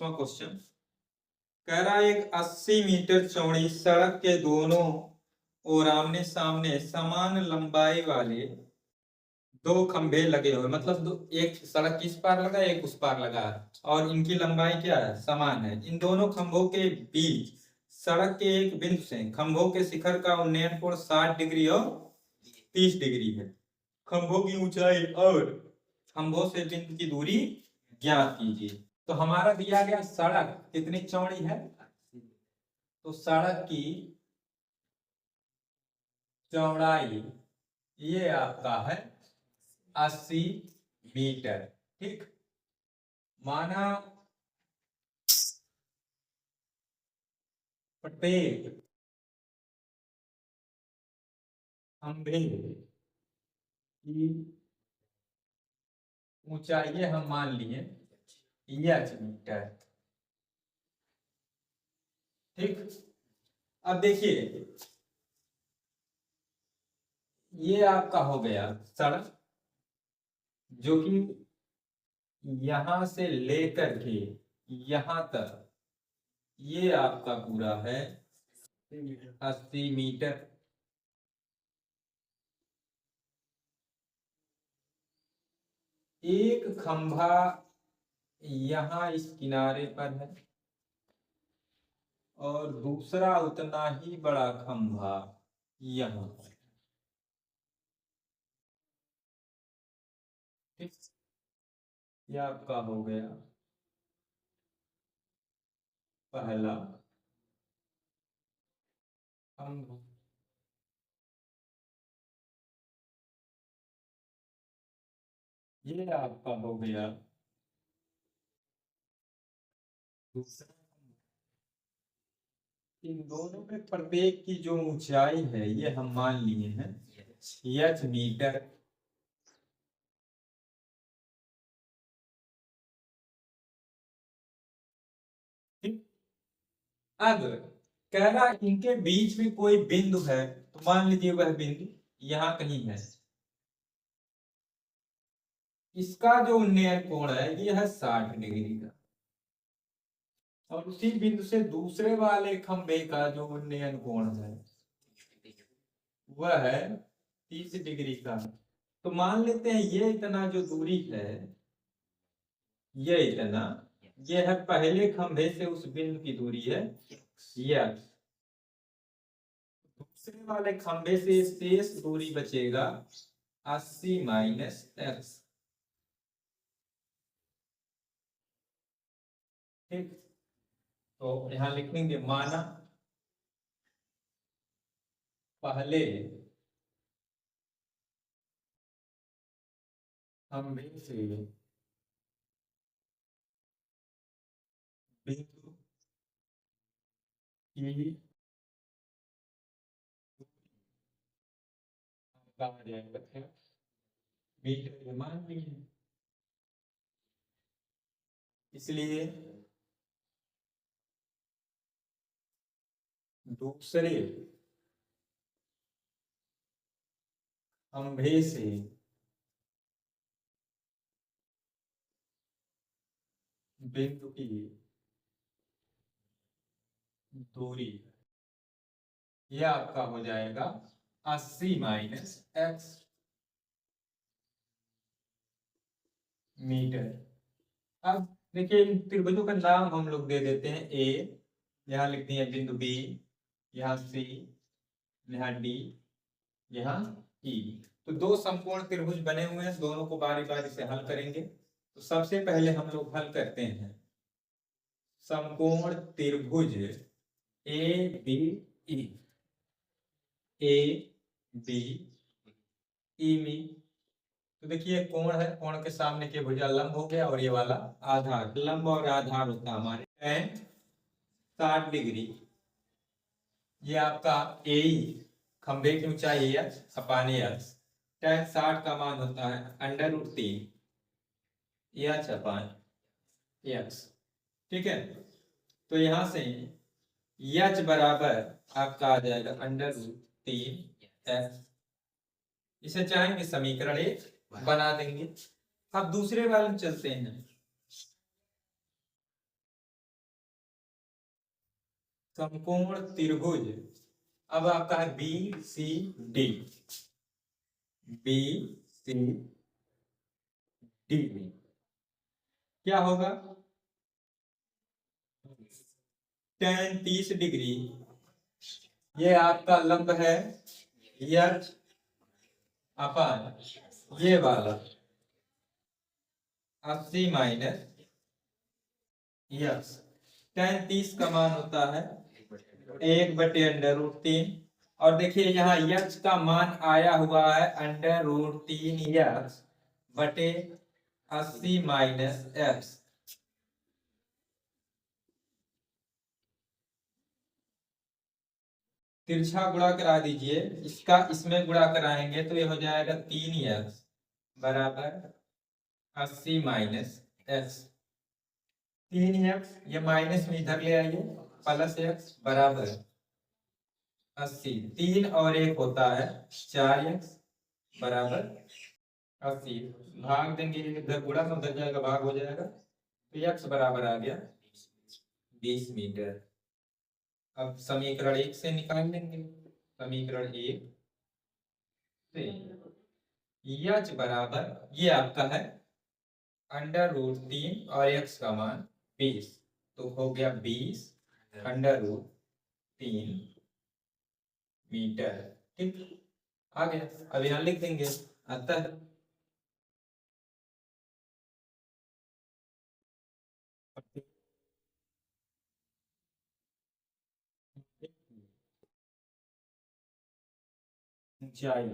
21वां question कह रहा है एक 80 मीटर चौड़ी सड़क के दोनों ओर आमने सामने समान लंबाई वाले दो खंभे लगे हुए, मतलब एक सड़क इस पार लगा एक उस पार लगा और इनकी लंबाई क्या है, समान है। इन दोनों खंभों के बीच सड़क के एक बिंदु से खंभों के शिखर का उन्नयन कोण 60 डिग्री और 30 डिग्री है। खंभों की ऊंचाई और खंभों से बिंदु की दूरी ज्ञात कीजिए। तो हमारा दिया गया सड़क कितनी चौड़ी है, तो सड़क की चौड़ाई ये आपका है 80 मीटर। ठीक, माना प्रत्येक खंभे की ऊंचाई हम मान लिए एच मीटर। ठीक, अब देखिए ये आपका हो गया सड़क जो कि यहां से लेकर के यहां तक ये आपका पूरा है 80 मीटर। एक खंभा यहां इस किनारे पर है और दूसरा उतना ही बड़ा खंभा यहां पर। ठीक, ये आपका हो गया पहला खंभा। ये आपका हो गया दूसरा। इन दोनों में प्रत्येक की जो ऊंचाई है ये हम मान लिए हैं एच मीटर। ठीक, अब कह रहा इनके बीच में कोई बिंदु है, तो मान लीजिए वह बिंदु यहां कहीं है। इसका जो उन्नयन कोण है ये है 60 डिग्री का और उसी बिंदु से दूसरे वाले खंभे का जो उन्नयन कोण है वह है 30 डिग्री का। तो मान लेते हैं ये इतना जो दूरी है ये इतना, ये है पहले खंभे से उस बिंदु की दूरी है यह। दूसरे वाले खंभे से शेष दूरी बचेगा 80 माइनस एक्स। ठीक, तो यहां लिख लेंगे माना पहले खंभे से बिंदु की कहा जाएगा मीटर में मान लिए, इसलिए दूसरे खंभे से बिंदु की दूरी यह आपका हो जाएगा 80 माइनस एक्स मीटर। अब देखिए इन त्रिभुजों का नाम हम लोग दे देते हैं ए, यहाँ लिख दिए बिंदु बी, यहाँ सी, यहाँ डी, यहाँ ई। तो दो समकोण त्रिभुज बने हुए हैं, दोनों को बारी बारी से हल करेंगे। तो सबसे पहले हम लोग हल करते हैं समकोण त्रिभुज A B E. A B E में तो देखिए कोण है, कोण के सामने के भुजा लंब हो गया और ये वाला आधार, लंब और आधार होता है हमारे tan 60 डिग्री। ये आपका ए खंभे की ऊंचाई है अपाने एक्स, tan 60 का मान होता है √3 एच अपान एक्स। ठीक है, तो यहां से एच बराबर आपका आ जाएगा √3 एक्स। इसे चाहेंगे समीकरण 1 बना देंगे। अब दूसरे वाले में चलते हैं। समकोण त्रिभुज, अब आपका है B C D, B C D में क्या होगा, tan 30 डिग्री, ये आपका लंब है यक्ष अपान ये वाला 80 माइनस यक्स। tan 30 का मान होता है 1/√3, और देखिए यहाँ यक्स का मान आया हुआ है √3 यक्स बटे 80 माइनस एक्स। तिरछा गुणा करा दीजिए, इसका इसमें गुणा कराएंगे तो ये हो जाएगा 3x बराबर 80 माइनस एक्स। 3x ये माइनस में इधर ले आइए, प्लस x बराबर 80, 3 और 1 होता है 4x बराबर 80, भाग देंगे इधर गुणा में उधर जाएगा भाग हो जाएगा, तो x बराबर आ गया 20 मीटर। अब समीकरण 1 से निकाल लेंगे, समीकरण 1 से यच बराबर ये आपका है √3 और x का मान 20, तो हो गया 20 √3 मीटर। ठीक, आ गया। अब यहाँ लिख देंगे अतः ऊंचाई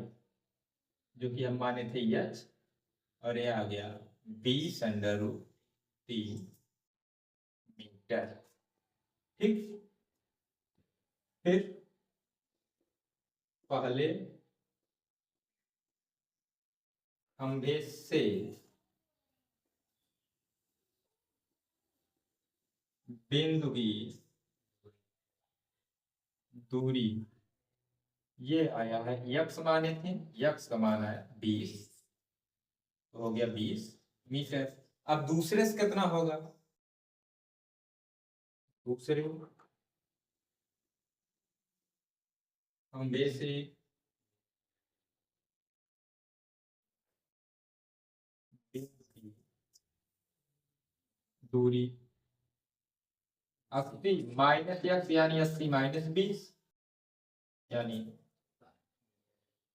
जो कि हम माने थे यच, और ये आ गया 20√3 मीटर। ठीक, फिर पहले खंभे से बिंदु की दूरी ये आया है, यक्स माने थे, यक्स का मान आया 20, तो हो गया 20 मीटर। अब दूसरे से कितना होगा, दूसरे खंभे से बिंदु की दूरी 80 माइनस यक्स यानी 80 माइनस 20 यानी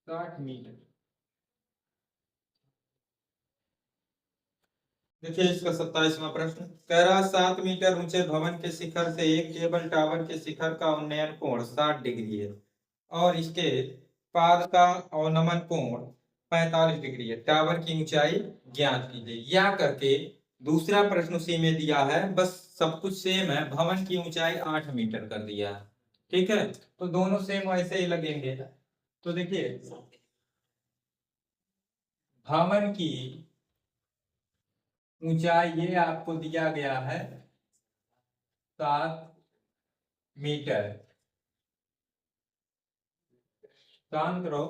60 मीटर। देखिए इसका 27वां प्रश्न कह रहा 7 मीटर ऊंचे भवन के शिखर से एक केबल टावर के शिखर का उन्नयन कोण 60 डिग्री है और इसके पाद का अवनमन कोण 45 डिग्री है, टावर की ऊंचाई ज्ञात कीजिए। या करके दूसरा प्रश्न उसी में दिया है, बस सब कुछ सेम है, भवन की ऊंचाई 8 मीटर कर दिया। ठीक है, तो दोनों सेम ऐसे ही लगेंगे। तो देखिए भवन की ऊंचाई ये आपको दिया गया है 7 मीटर। शांत रहो,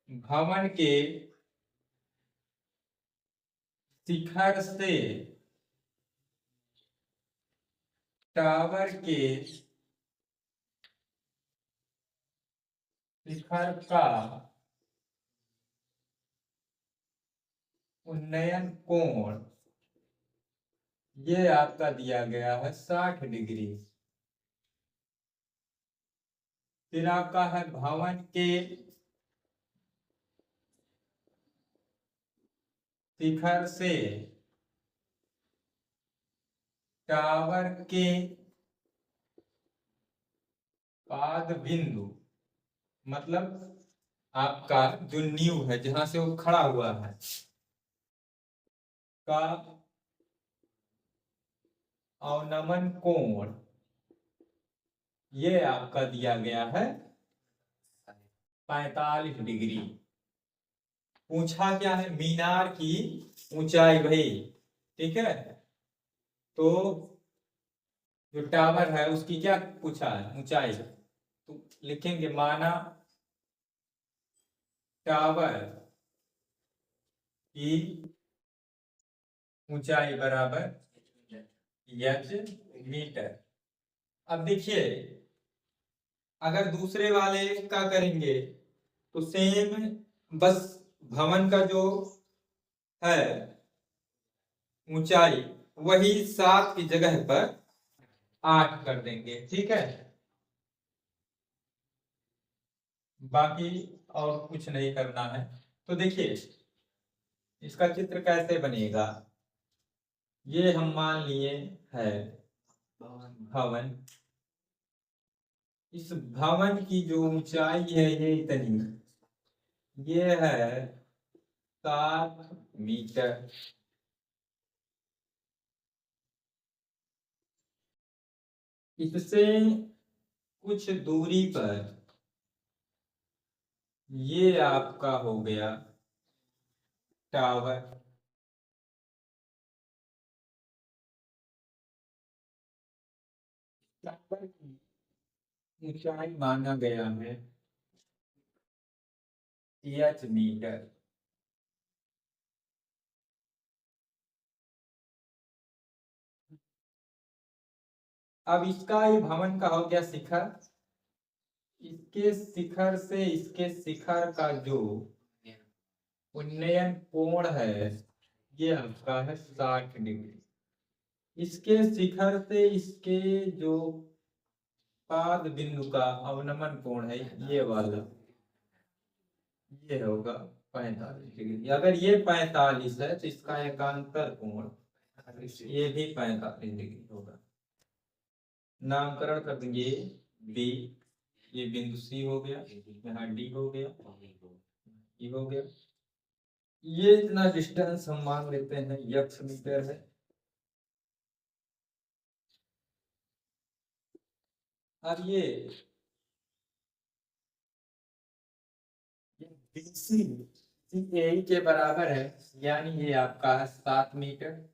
भवन के शिखर से टावर के शिखर का उन्नयन कोण ये आपका दिया गया है 60 डिग्री। फिर आपका है भवन के शिखर से टावर के पाद बिंदु, मतलब आपका जो नींव है जहां से वो खड़ा हुआ है का अवनमन कोण ये आपका दिया गया है 45 डिग्री। पूछा क्या है, मीनार की ऊंचाई भाई। ठीक है, तो जो टावर है उसकी क्या पूछा है, ऊंचाई, तो लिखेंगे माना टावर की ऊंचाई बराबर h मीटर। अब देखिए, अगर दूसरे वाले का करेंगे तो सेम, बस भवन का जो है ऊंचाई वही 7 की जगह पर 8 कर देंगे, ठीक है। बाकी और कुछ नहीं करना है। तो देखिए इसका चित्र कैसे बनेगा, ये हम मान लिए है भवन। इस भवन की जो ऊंचाई है ये इतनी, ये है 7 मीटर। इससे कुछ दूरी पर ये आपका हो गया टावर। टावर की ऊंचाई माना गया है 8 मीटर। अब इसका ये भवन का हो गया शिखर। इसके शिखर से इसके शिखर का जो उन्नयन कोण है ये आपका है 60 डिग्री। इसके शिखर से इसके जो पाद बिंदु का अवनमन कोण है ये वाला, ये होगा 45 डिग्री। अगर ये 45 है तो इसका एकांतर कोण ये भी 45 डिग्री होगा। नामकरण कर देंगे बी, ये बिंदु सी हो गया, यहाँ डी हो गया, ई हो गया। ये इतना डिस्टेंस हम मान लेते हैं यक्स मीटर है। अब ये BC CAE के बराबर है, यानी ये आपका है 7 मीटर।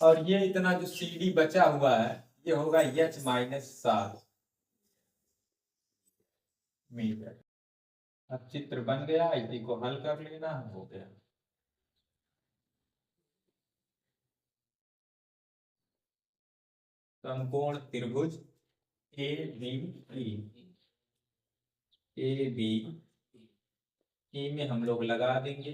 और ये इतना जो CD बचा हुआ है ये होगा H माइनस 7 मीटर। अब चित्र बन गया, इसी को हल कर लेना, हो गया। समकोण त्रिभुज ए बी में हम लोग लगा देंगे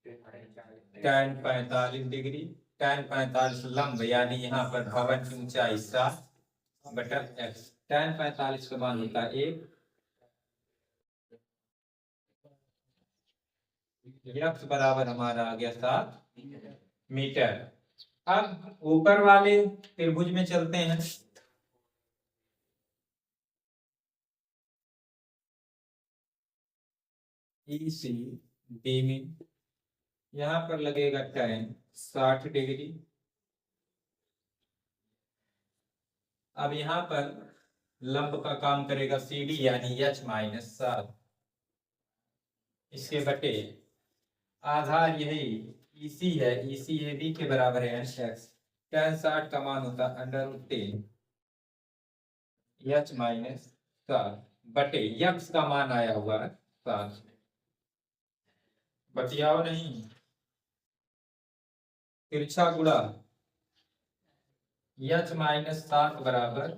tan 45 डिग्री। tan 45 लंब, यानी यहाँ पर भवन की ऊंचाई 7/x। tan 45 का मान होता है 1। x बराबर हमारा आ गया 7 मीटर। अब ऊपर वाले त्रिभुज में चलते हैं। ECB में यहाँ पर लगेगा tan 60 डिग्री। अब यहाँ पर लंब का काम करेगा CD यानी H माइनस 7। इसके बटे आधार यही EC है, ECAB के बराबर है x। tan 60 का मान होता है √10 H माइनस 7 बटे x का मान आया हुआ है 7। बतियाओ नहीं, तिरछा गुणा H माइनस 7 बराबर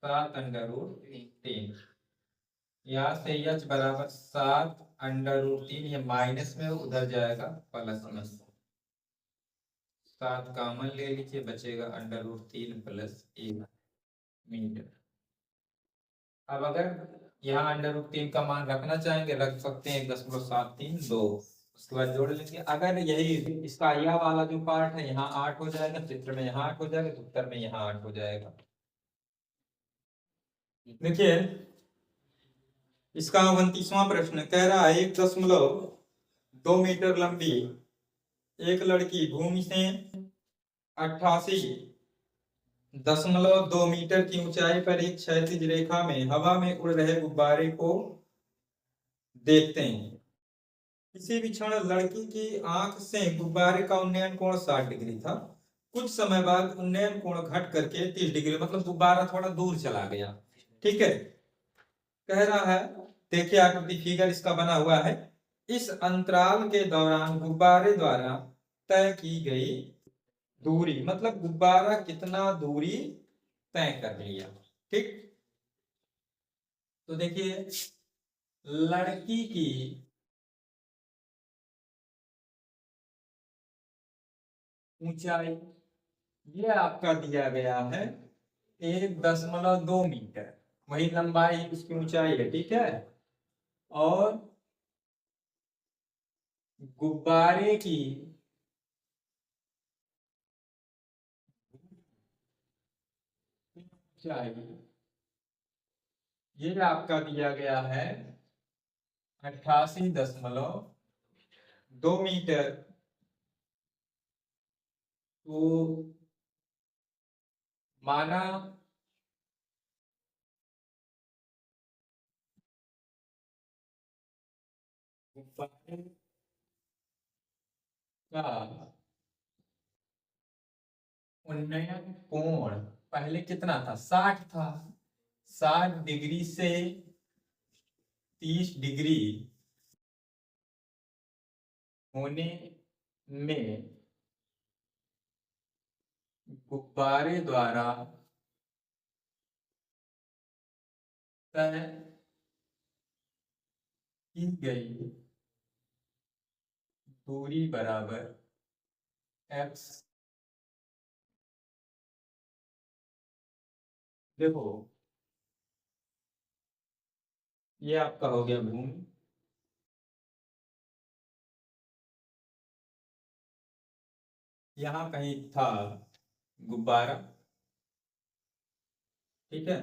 7√3। यहाँ से H बराबर 7√3, ये माइनस में उधर जाएगा प्लस में। 7 कॉमन ले लीजिए, बचेगा √3 प्लस 1 मीटर। अब अगर यहाँ √3 का मान रखना चाहेंगे रख सकते हैं 1.732, उसके बाद जोड़ लेंगे। अगर यही इसका यह वाला जो पार्ट है यहाँ 8 हो जाएगा, चित्र में यहाँ 8 हो जाएगा, तो उत्तर में यहाँ 8 हो जाएगा। देखिए इसका 29वां प्रश्न कह रहा है 1.2 मीटर लंबी एक लड़की भूमि से 88.2 मीटर की ऊंचाई पर एक क्षैतिज रेखा में हवा में उड़ रहे गुब्बारे को देखते हैं। किसी भी क्षण लड़की की आंख से गुब्बारे का उन्नयन कोण 60 डिग्री था। कुछ समय बाद उन्नयन कोण घट करके 30 डिग्री, मतलब गुब्बारा थोड़ा दूर चला गया। ठीक है, कह रहा है देखिए आकृति फिगर इसका बना हुआ है। इस अंतराल के दौरान गुब्बारे द्वारा तय की गई दूरी मतलब गुब्बारा कितना दूरी तय कर लिया। ठीक, तो देखिए लड़की की ऊंचाई ये आपका दिया गया है 1.2 मीटर, वही लंबाई उसकी ऊंचाई है। ठीक है, और गुब्बारे की ऊंचाई ये आपका दिया गया है 88.2 मीटर। तो माना गुब्बारे का उन्नयन कोण पहले कितना था, 60 था। 60 डिग्री से 30 डिग्री होने में गुब्बारे द्वारा तय की गई दूरी बराबर x। देखो ये आपका हो गया भूमि, यहाँ कहीं था गुब्बारा। ठीक है,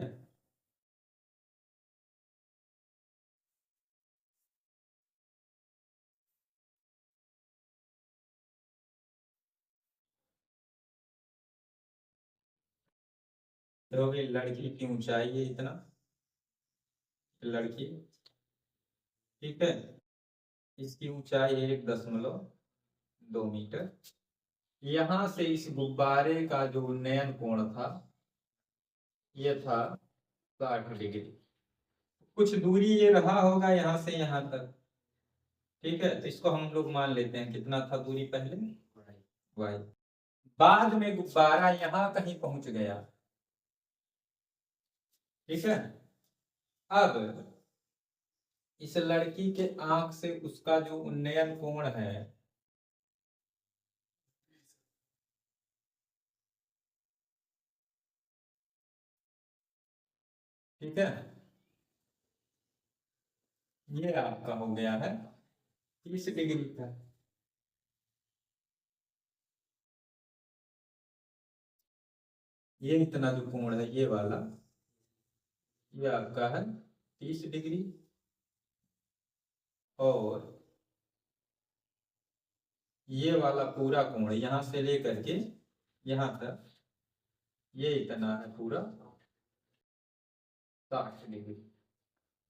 तो ये लड़की की ऊंचाई है इतना, लड़की। ठीक है, इसकी ऊंचाई है 1.2 मीटर। यहां से इस गुब्बारे का जो उन्नयन कोण था ये था 60 डिग्री। कुछ दूरी ये रहा होगा यहाँ से यहाँ तक। ठीक है, तो इसको हम लोग मान लेते हैं कितना था दूरी पहले, y। बाद में गुब्बारा यहाँ कहीं पहुंच गया। ठीक है, अब इस लड़की के आंख से उसका जो उन्नयन कोण है ठीक है, ये आपका हो गया है 30 डिग्री का। ये इतना जो कोण है ये वाला, ये आपका है 30 डिग्री। और ये वाला पूरा कोण यहां से लेकर के यहां तक ये इतना है पूरा 60 डिग्री।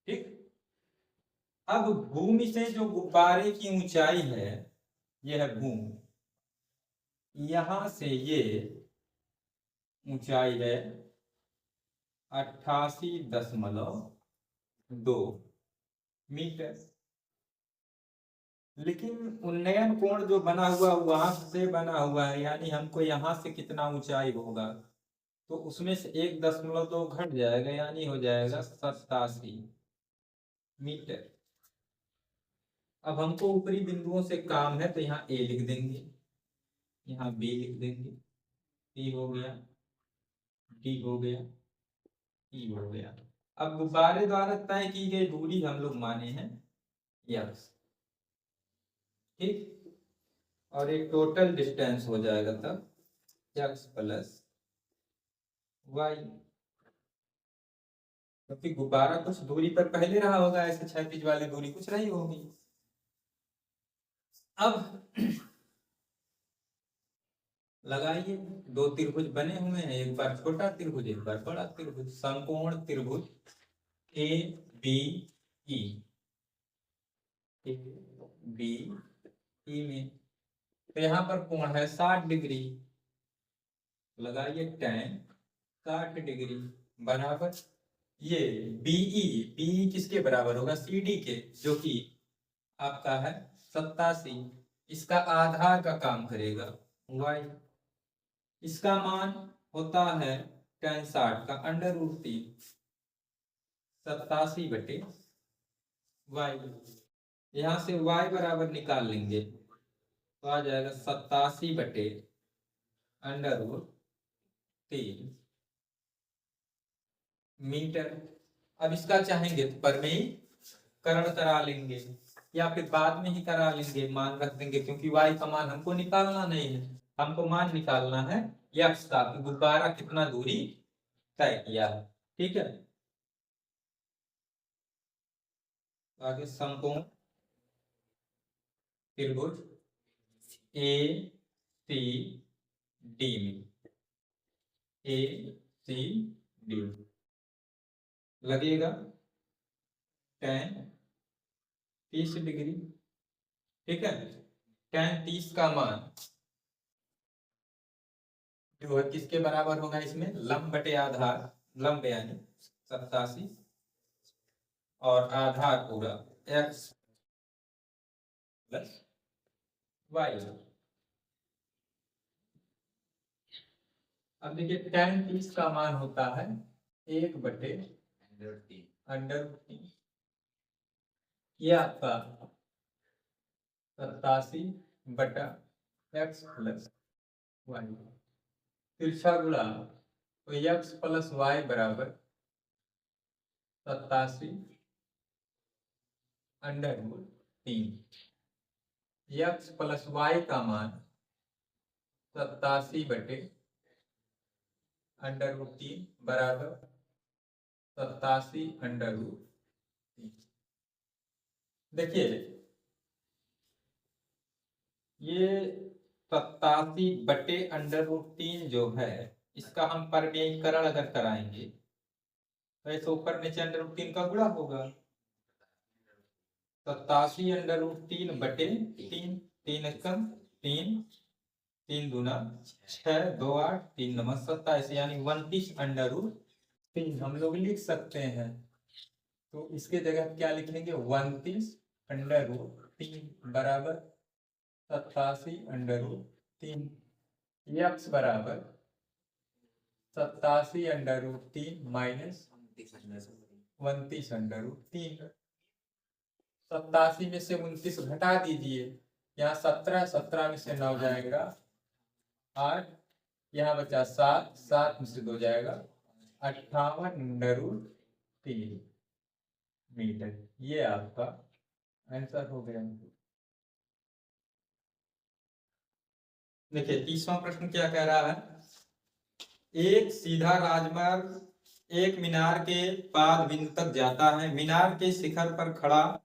ठीक, अब भूमि से जो गुब्बारे की ऊंचाई है ये है भूमि, यहां से ये ऊंचाई है 88.2 मीटर। लेकिन उन्नयन कोण जो बना हुआ वहां से बना हुआ है, यानी हमको यहाँ से कितना ऊंचाई होगा तो उसमें से 1.2 घट जाएगा, यानी हो जाएगा 87 मीटर। अब हमको ऊपरी बिंदुओं से काम है तो यहाँ ए लिख देंगे, यहाँ बी लिख देंगे, सी हो गया, डी हो गया, ई हो गया। अब गुब्बारे द्वारा तय की गई दूरी हम लोग माने हैं यक्स। ठीक, और एक टोटल डिस्टेंस हो जाएगा तब एक्स प्लस वाई, क्योंकि गुब्बारा कुछ दूरी पर पहले रहा होगा, ऐसे क्षैतिज वाली दूरी कुछ रही होगी। अब लगाइए, दो त्रिभुज बने हुए हैं, एक बार छोटा त्रिभुज एक बार बड़ा त्रिभुज, समकोण त्रिभुज A B E, B E में तो यहाँ पर कोण है 60 डिग्री। लगाइए tan 60 डिग्री बराबर ये बीई, बीई किसके बराबर होगा, सी डी के, जो कि आपका है 87। इसका आधार का काम करेगा y। इसका मान होता है tan 60 का √3 87 बटे वाई। यहां से y बराबर निकाल लेंगे तो आ जाएगा 87 बटे √3 मीटर। अब इसका चाहेंगे तो परिमेयीकरण करा लेंगे या फिर बाद में ही करा लेंगे, मान रख देंगे, क्योंकि y का मान हमको निकालना नहीं है, हमको मान निकालना है x का, कि गुब्बारा कितना दूरी तय किया है। ठीक है, आगे समकोण त्रिभुज ए सी डी में ए सी डी लगेगा tan 30 डिग्री। ठीक है, tan 30 का मान जो है किसके बराबर होगा, इसमें लंब बटे आधार, लंब यानी 87 और आधार पूरा x प्लस वाई। अब देखिए tan 30 का मान होता है 1 बटे √3, ये आपका 87 बटा x प्लस वाई, तिरछा गुणा तो x प्लस वाई बराबर 87 √3। x प्लस वाई का मान 87 बटे √3 बराबर 87 √3। देखिए ये 87 बटे √3 जो है, इसका हम परिमेयीकरण अगर कराएंगे तो ऐसे ऊपर नीचे √3 का गुणा होगा। 87 √3 बटे 3, 3 एकम 3, 3 दूना 6, 2 8, 3 नमक 27, यानी 29 √3 हम लोग लिख सकते हैं। तो इसके जगह क्या लिखेंगे, 29 √3 बराबर 87 √3, x बराबर 87 √3 माइनस 29 √3। 87 में से 29 घटा दीजिए, यहाँ 17 में से 9 जाएगा 8, यहाँ बचा 7 में से 2 जाएगा 58 √3 मीटर। ये आपका आंसर हो गया। देखिए 30वां प्रश्न क्या कह रहा है, एक सीधा राजमार्ग एक मीनार के पाद बिंदु तक जाता है। मीनार के शिखर पर खड़ा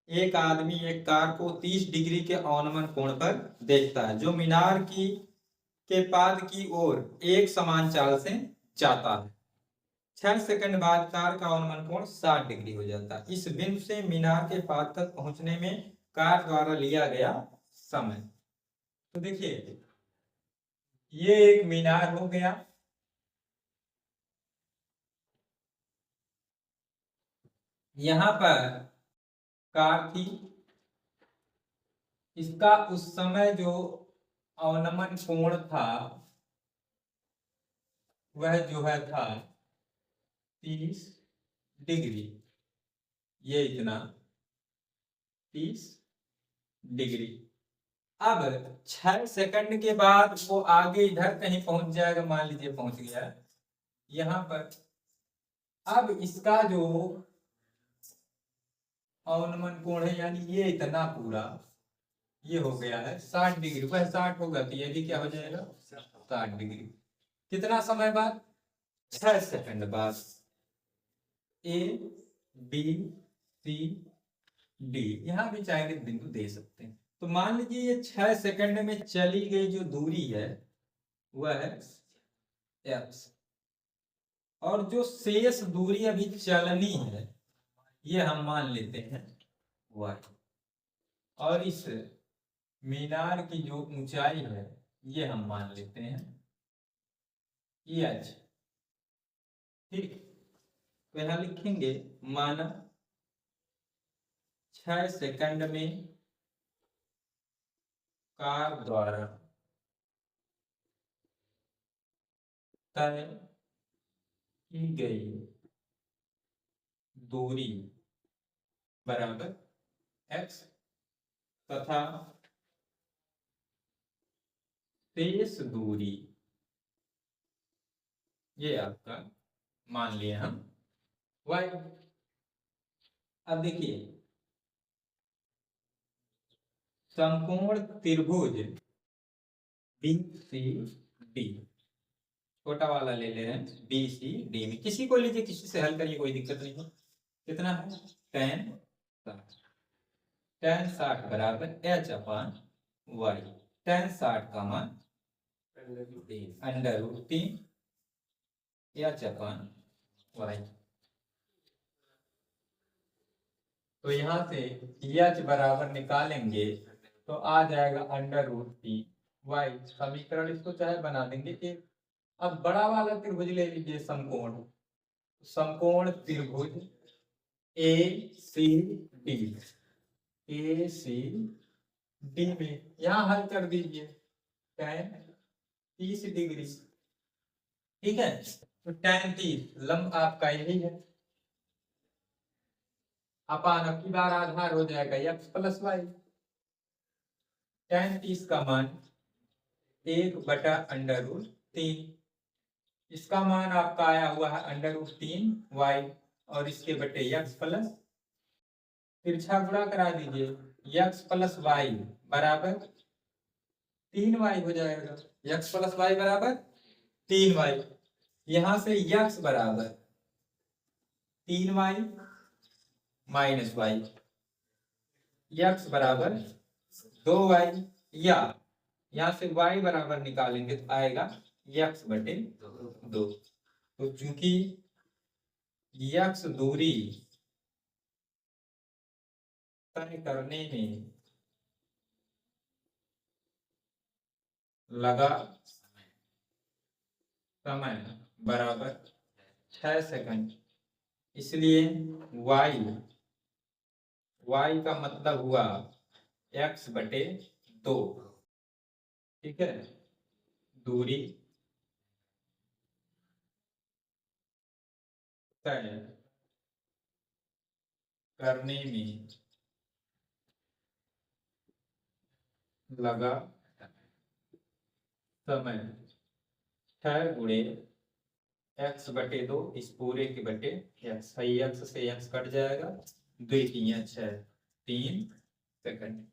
एक आदमी एक कार को 30 डिग्री के अवनमन कोण पर देखता है, जो मीनार के पाद की ओर एक समान चाल से जाता है। 6 सेकंड बाद कार का अवनमन कोण 60 डिग्री हो जाता है। इस बिंदु से मीनार के पाद तक पहुंचने में कार द्वारा लिया गया समय। तो देखिए ये एक मीनार हो गया, यहां पर कार थी, इसका उस समय जो अवनमन कोण था वह जो है था 30 डिग्री, ये इतना 30 डिग्री। अब 6 सेकंड के बाद वो आगे इधर कहीं पहुंच जाएगा, मान लीजिए पहुंच गया यहां पर। अब इसका जो अवनमन कोण है, यानी ये इतना पूरा ये हो गया है 60 डिग्री, वह 60 होगा तो ये भी क्या हो जाएगा 60 डिग्री। कितना समय बाद, 6 सेकंड बाद। ए बी सी डी, यहां भी चाहेंगे बिंदु दे सकते हैं। तो मान लीजिए ये 6 सेकंड में चली गई जो दूरी है वह है x, और जो शेष दूरी अभी चलनी है ये हम मान लेते हैं y, और इस मीनार की जो ऊंचाई है ये हम मान लेते हैं h। ठीक, तो यहां लिखेंगे माना 6 सेकंड में कार द्वारा तय की गई दूरी बराबर x तथा शेष दूरी, ये आपका मान लिए हम y। अब देखिए समकोण त्रिभुज BCD, छोटा वाला ले ले रहे हैं BCD में, किसी को लीजिए, किसी से हल करिए, कोई दिक्कत नहीं है। कितना है tan 60, tan 60 बराबर h अपान y। tan 60 का मान √3 h अपान y। तो यहाँ से h बराबर निकालेंगे तो आ जाएगा √3 y। समीकरण इसको चाहे बना देंगे कि अब बड़ा वाला त्रिभुज ले लीजिए, समकोण, समकोण त्रिभुज ACD, ACD में यहाँ हल कर दीजिए tan 30 डिग्री, ठीक है। तो tan 30 लंब आपका यही है, अपान अब की बार आधार हो जाएगा x प्लस y। tan 30 का मान 1/√3, इसका मान आपका आया हुआ है √3y और इसके बटे x प्लस, तिरछा गुणा करा दीजिए, x प्लस y बराबर 3y हो जाएगा। x प्लस y बराबर 3y। यहां से x बराबर 3y माइनस y, x बराबर 2y, या यहां से y बराबर निकालेंगे तो आएगा x बटे 2। तो चूंकि x दूरी तय करने में लगा समय बराबर 6 सेकंड, इसलिए y का मतलब हुआ x बटे 2, ठीक है। दूरी तय करने में लगा समय 6 गुणे x बटे 2, इस पूरे के बटे x, x से x कट जाएगा, 2 3 6 3 सेकंड।